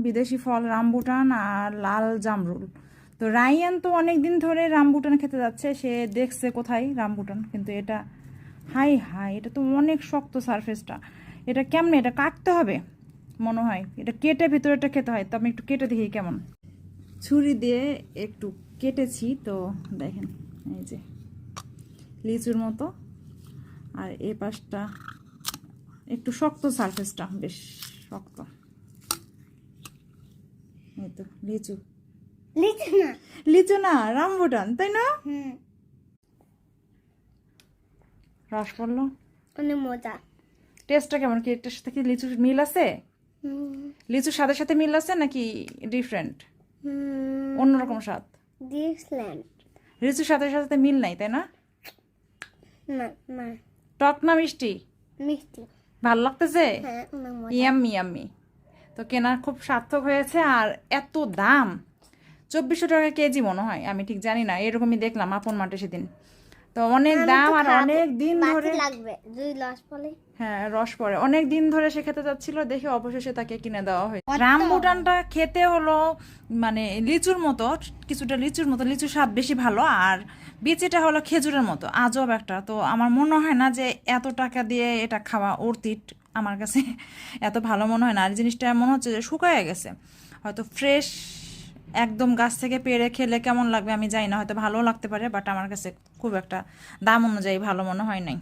বিদেশি ফল রামবুটান আর লাল জামরুল। তো রায়ান তো অনেক দিন ধরে রামবুটান খেতে যাচ্ছে, সে দেখছে কোথায় রামবুটান, কিন্তু এটা হাই হাই, এটা তো অনেক শক্ত সারফেসটা। এটা কেমনে, এটা কাটতে হবে মনে হয়, এটা কেটে ভিতরেটা খেতে হয়। তো আমি একটু কেটে দেখি কেমন। ছুরি দিয়ে একটু কেটেছি, তো দেখেন এই যে লিচুর মতো। আর এই পাশটা একটু শক্ত, সারফেসটা বেশ শক্ত। এই তো লিচু, লিচু না। লিচু না রামবুটান, তাই না? রস পড়লো, অনেক মজা। টেস্টটা কেমন, কি এটার সাথে কি লিচুর মিল আছে? লিচুর স্বাদের সাথে মিল আছে নাকি ডিফারেন্ট, অন্যরকম স্বাদ? ডিসল্যান্ড। লিচুর স্বাদের সাথে মিল নাই, তাই না? না না, টক না মিষ্টি? মিষ্টি। ভালো লাগতেছে? হ্যাঁ, অনেক মজা। Yummy yummy. তো কেনা খুব সার্থক হয়েছে। আর এত দাম, 2400 টাকা কেজি মনে হয়, আমি ঠিক জানি না, এরকমই দেখলাম আপন মাঠে সেদিন। তো অনেক দাম, আর অনেক দিন ধরে লাগবে দুই লস বলে। হ্যাঁ রস পড়ে, অনেক দিন ধরে সে খেতে যাচ্ছিল, দেখে অবশেষে তাকে কিনে দেওয়া হয়েছে। রামবুটানটা খেতে হলো মানে লিচুর মতো, কিছুটা লিচুর মতো, লিচুর স্বাদ বেশি ভালো, আর বিচিটা হলো খেজুরের মতো, আজব একটা। তো আমার মনে হয় না যে এত টাকা দিয়ে এটা খাওয়া অর্থিট, আমার কাছে এত ভালো মনে হয় না। আর জিনিসটা মনে হচ্ছে যে শুকায় গেছে, হয়তো ফ্রেশ একদম গাছ থেকে পেড়ে খেলে কেমন লাগবে আমি জানি না, হয়তো ভালো লাগতে পারে, বাট আমার কাছে খুব একটা দাম অনুযায়ী ভালো মনে হয় নাই।